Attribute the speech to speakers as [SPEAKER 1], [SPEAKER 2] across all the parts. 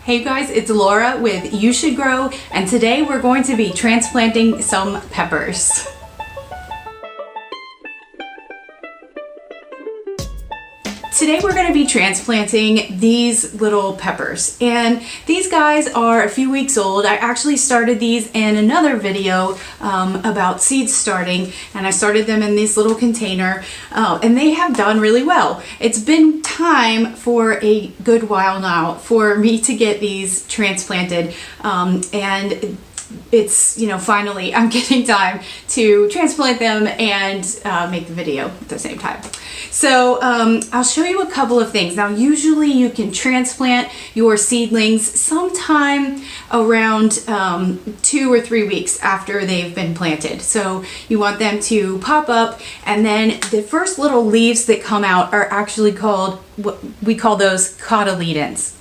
[SPEAKER 1] Hey guys, it's Laura with You Should Grow, and today we're going to be transplanting some peppers. Today we're going to be transplanting these little peppers, and these guys are a few weeks old. I actually started these in another video about seed starting, and I started them in this little container, and they have done really well. It's been time for a good while now for me to get these transplanted, and it's, finally I'm getting time to transplant them and make the video at the same time. So I'll show you a couple of things. Now, usually you can transplant your seedlings sometime around 2 or 3 weeks after they've been planted. So you want them to pop up, and then the first little leaves that come out are actually called, what we call those cotyledons.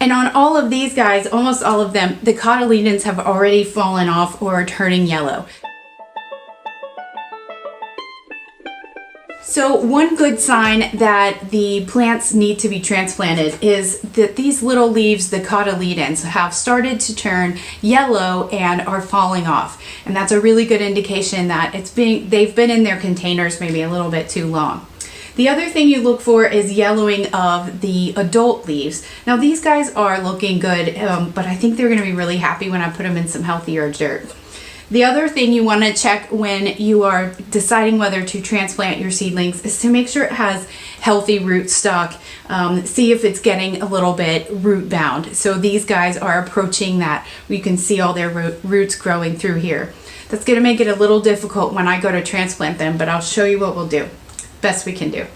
[SPEAKER 1] And on all of these guys, almost all of them, the cotyledons have already fallen off or are turning yellow. So one good sign that the plants need to be transplanted is that these little leaves, the cotyledons, have started to turn yellow and are falling off. And that's a really good indication that they've been in their containers maybe a little bit too long. The other thing you look for is yellowing of the adult leaves. Now these guys are looking good, but I think they're going to be really happy when I put them in some healthier dirt. The other thing you want to check when you are deciding whether to transplant your seedlings is to make sure it has healthy root stock. See if it's getting a little bit root bound. So these guys are approaching that. You can see all their roots growing through here. That's going to make it a little difficult when I go to transplant them, but I'll show you what we'll do. Best we can do.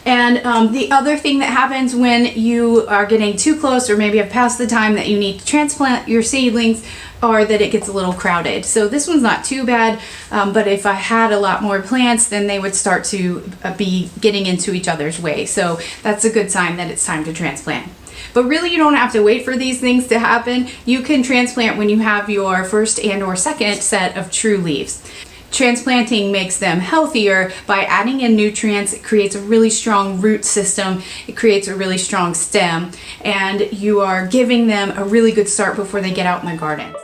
[SPEAKER 1] And the other thing that happens when you are getting too close, or maybe have passed the time that you need to transplant your seedlings, are that it gets a little crowded. So this one's not too bad, but if I had a lot more plants, then they would start to be getting into each other's way. So that's a good sign that it's time to transplant. But really, you don't have to wait for these things to happen. You can transplant when you have your first and or second set of true leaves. Transplanting makes them healthier by adding in nutrients. It creates a really strong root system. It creates a really strong stem, and you are giving them a really good start before they get out in the garden.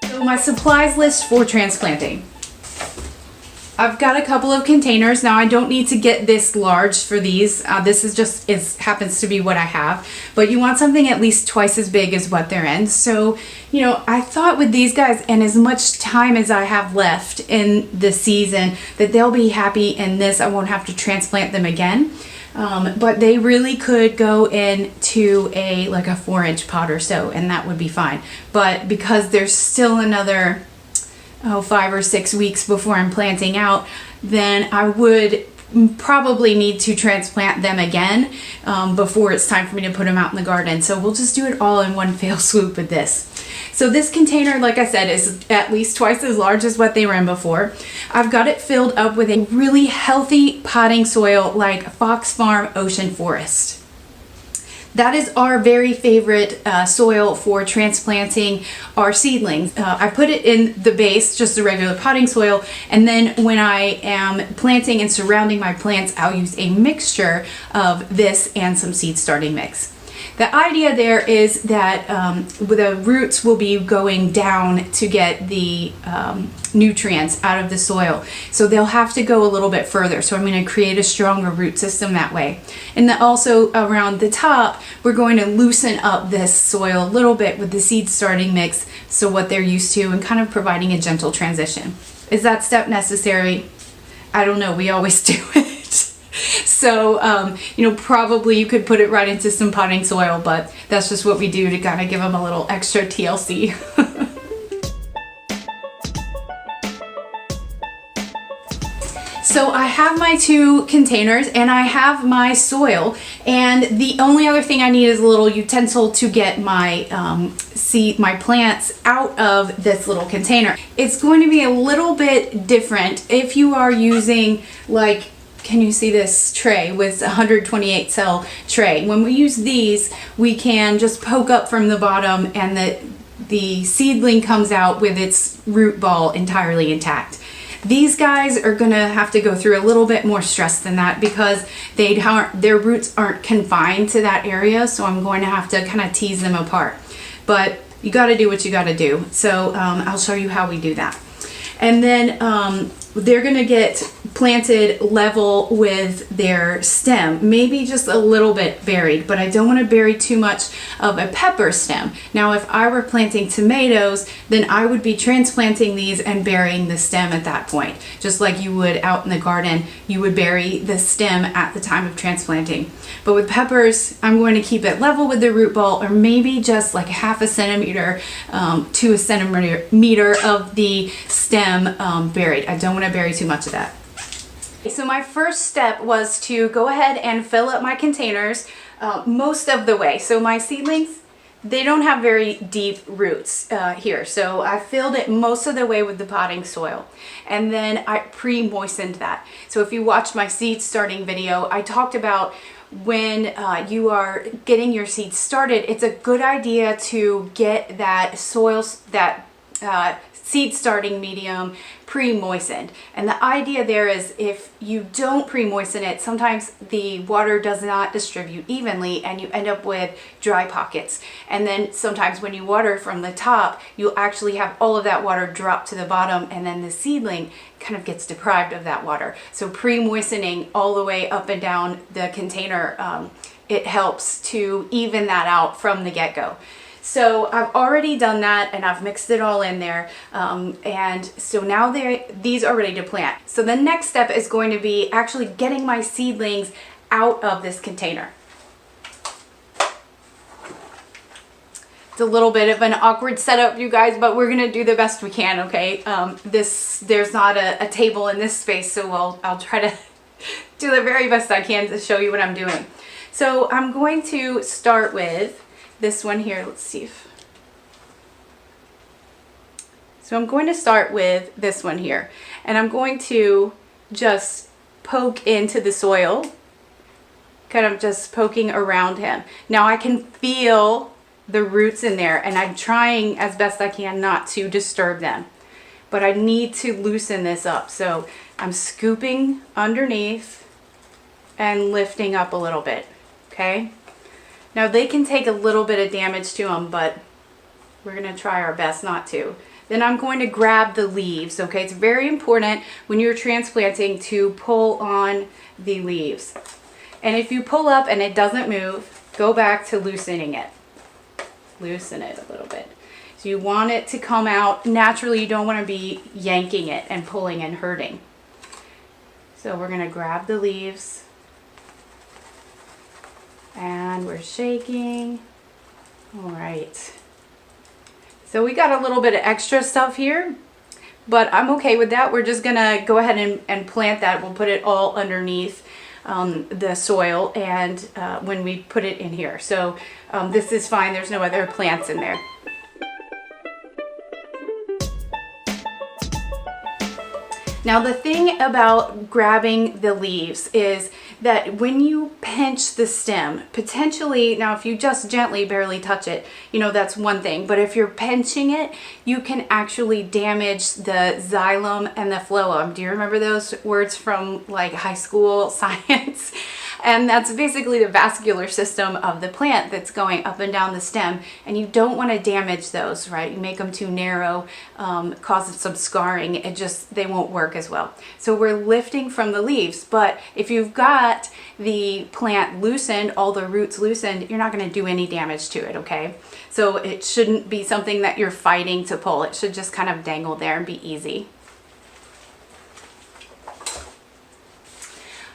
[SPEAKER 1] So my supplies list for transplanting. I've got a couple of containers. Now I don't need to get this large for these. This is just, happens to be what I have. But you want something at least twice as big as what they're in. So, I thought with these guys, and as much time as I have left in the season, that they'll be happy in this. I won't have to transplant them again. But they really could go into like a 4-inch pot or so, and that would be fine. But because there's still another 5 or 6 weeks before I'm planting out, then I would probably need to transplant them again before it's time for me to put them out in the garden. So we'll just do it all in one fell swoop with this. So this container, like I said, is at least twice as large as what they were in before. I've got it filled up with a really healthy potting soil like Fox Farm Ocean Forest. That is our very favorite soil for transplanting our seedlings. I put it in the base, just the regular potting soil, and then when I am planting and surrounding my plants, I'll use a mixture of this and some seed starting mix. The idea there is that the roots will be going down to get the nutrients out of the soil. So they'll have to go a little bit further. So I'm going to create a stronger root system that way. And then also around the top, we're going to loosen up this soil a little bit with the seed starting mix, so what they're used to, and kind of providing a gentle transition. Is that step necessary? I don't know. We always do it. So, probably you could put it right into some potting soil, but that's just what we do to kind of give them a little extra TLC. So I have my 2 containers and I have my soil, and the only other thing I need is a little utensil to get my my plants out of this little container. It's going to be a little bit different if you are using, like, can you see this tray with 128 cell tray? When we use these, we can just poke up from the bottom and the seedling comes out with its root ball entirely intact. These guys are gonna have to go through a little bit more stress than that because their roots aren't confined to that area, so I'm going to have to kind of tease them apart. But you gotta do what you gotta do. So I'll show you how we do that. And then they're gonna get planted level with their stem, maybe just a little bit buried, but I don't want to bury too much of a pepper stem. Now, if I were planting tomatoes, then I would be transplanting these and burying the stem at that point. Just like you would out in the garden, you would bury the stem at the time of transplanting. But with peppers, I'm going to keep it level with the root ball, or maybe just like half a centimeter to a centimeter of the stem buried. I don't want to bury too much of that. So my first step was to go ahead and fill up my containers most of the way. So my seedlings, they don't have very deep roots here. So I filled it most of the way with the potting soil. And then I pre-moistened that. So if you watched my seed starting video, I talked about when you are getting your seeds started, it's a good idea to get that soil, that seed starting medium pre-moistened. And the idea there is if you don't pre-moisten it, sometimes the water does not distribute evenly and you end up with dry pockets. And then sometimes when you water from the top, you'll actually have all of that water drop to the bottom, and then the seedling kind of gets deprived of that water. So pre-moistening all the way up and down the container, it helps to even that out from the get-go. So I've already done that and I've mixed it all in there. And so now these are ready to plant. So the next step is going to be actually getting my seedlings out of this container. It's a little bit of an awkward setup, you guys, but we're gonna do the best we can, okay? There's not a table in this space, so I'll try to do the very best I can to show you what I'm doing. So I'm going to start with this one here. Let's see so I'm going to start with this one here, and I'm going to just poke into the soil, kind of just poking around him. Now I can feel the roots in there, and I'm trying as best I can not to disturb them, but I need to loosen this up. So I'm scooping underneath and lifting up a little bit, okay? Now they can take a little bit of damage to them, but we're gonna try our best not to. Then I'm going to grab the leaves, okay? It's very important when you're transplanting to pull on the leaves. And if you pull up and it doesn't move, go back to loosening it. Loosen it a little bit. So you want it to come out naturally. You don't want to be yanking it and pulling and hurting. So we're gonna grab the leaves. And we're shaking. All right. So we got a little bit of extra stuff here, but I'm okay with that. We're just gonna go ahead and plant that. We'll put it all underneath the soil and when we put it in here. So this is fine. There's no other plants in there. Now the thing about grabbing the leaves is that when you pinch the stem, potentially, now if you just gently barely touch it, you know, that's one thing. But if you're pinching it, you can actually damage the xylem and the phloem. Do you remember those words from like high school science? And that's basically the vascular system of the plant that's going up and down the stem. And you don't want to damage those, right? You make them too narrow, cause some scarring. They won't work as well. So we're lifting from the leaves. But if you've got the plant loosened, all the roots loosened, you're not going to do any damage to it, okay? So it shouldn't be something that you're fighting to pull. It should just kind of dangle there and be easy.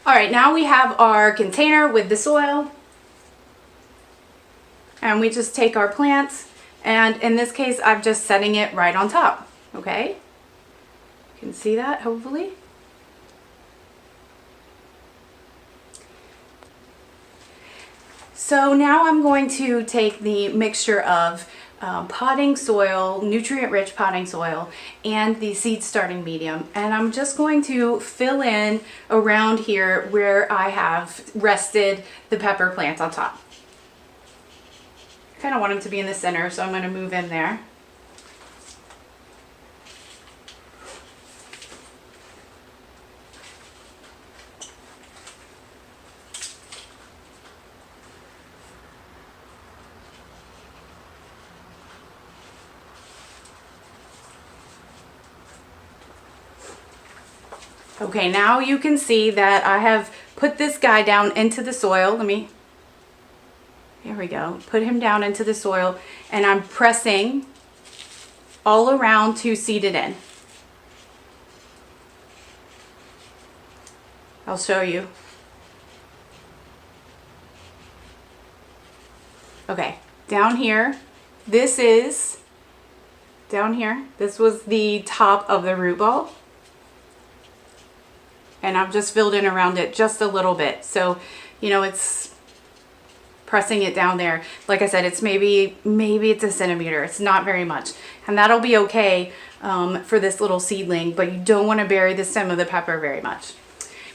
[SPEAKER 1] All right, now we have our container with the soil, and we just take our plants, and in this case, I'm just setting it right on top, okay? You can see that, hopefully. So now I'm going to take the mixture of potting soil, nutrient-rich potting soil, and the seed starting medium, and I'm just going to fill in around here where I have rested the pepper plants on top. I kind of want them to be in the center, so I'm going to move in there. Okay, now you can see that I have put this guy down into the soil. Here we go. Put him down into the soil, and I'm pressing all around to seed it in. I'll show you. Okay, down here, this was the top of the root ball. And I've just filled in around it just a little bit. So, you know, it's pressing it down there. Like I said, it's maybe it's a centimeter. It's not very much. And that'll be okay for this little seedling, but you don't want to bury the stem of the pepper very much.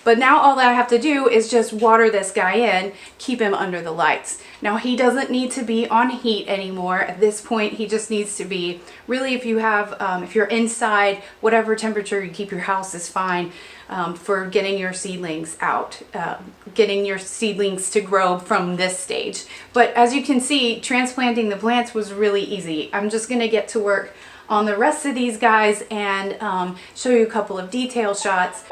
[SPEAKER 1] But now all that I have to do is just water this guy in, keep him under the lights. Now he doesn't need to be on heat anymore. At this point, he just needs to be, really if you have, if you're inside, whatever temperature you keep your house is fine for getting your seedlings out, getting your seedlings to grow from this stage. But as you can see, transplanting the plants was really easy. I'm just gonna get to work on the rest of these guys and show you a couple of detail shots.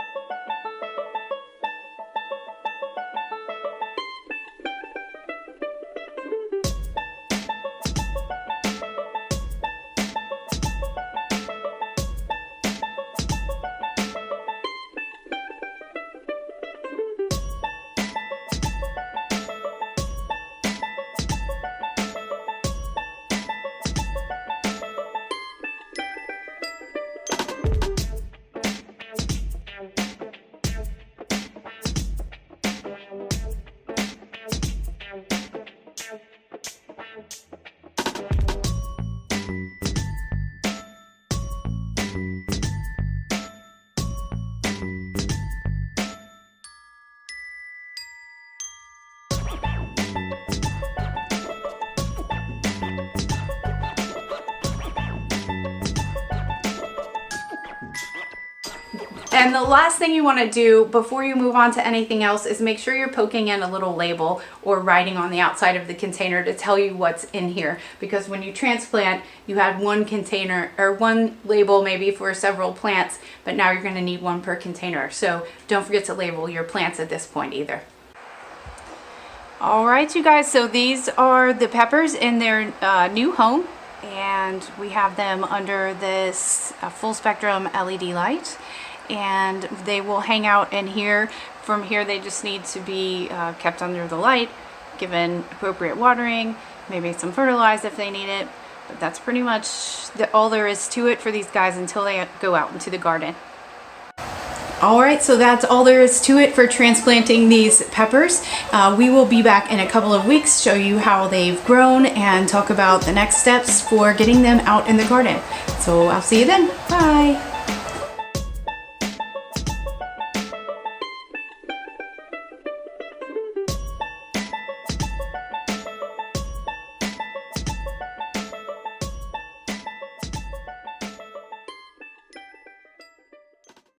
[SPEAKER 1] And the last thing you want to do before you move on to anything else is make sure you're poking in a little label or writing on the outside of the container to tell you what's in here. Because when you transplant, you had one container or one label maybe for several plants, but now you're going to need one per container. So don't forget to label your plants at this point either. All right, you guys, so these are the peppers in their new home, and we have them under this full spectrum LED light. And they will hang out in here. From here, they just need to be kept under the light, given appropriate watering, maybe some fertilizer if they need it. But that's pretty much all there is to it for these guys until they go out into the garden. All right, so that's all there is to it for transplanting these peppers. We will be back in a couple of weeks, show you how they've grown and talk about the next steps for getting them out in the garden. So I'll see you then. Bye.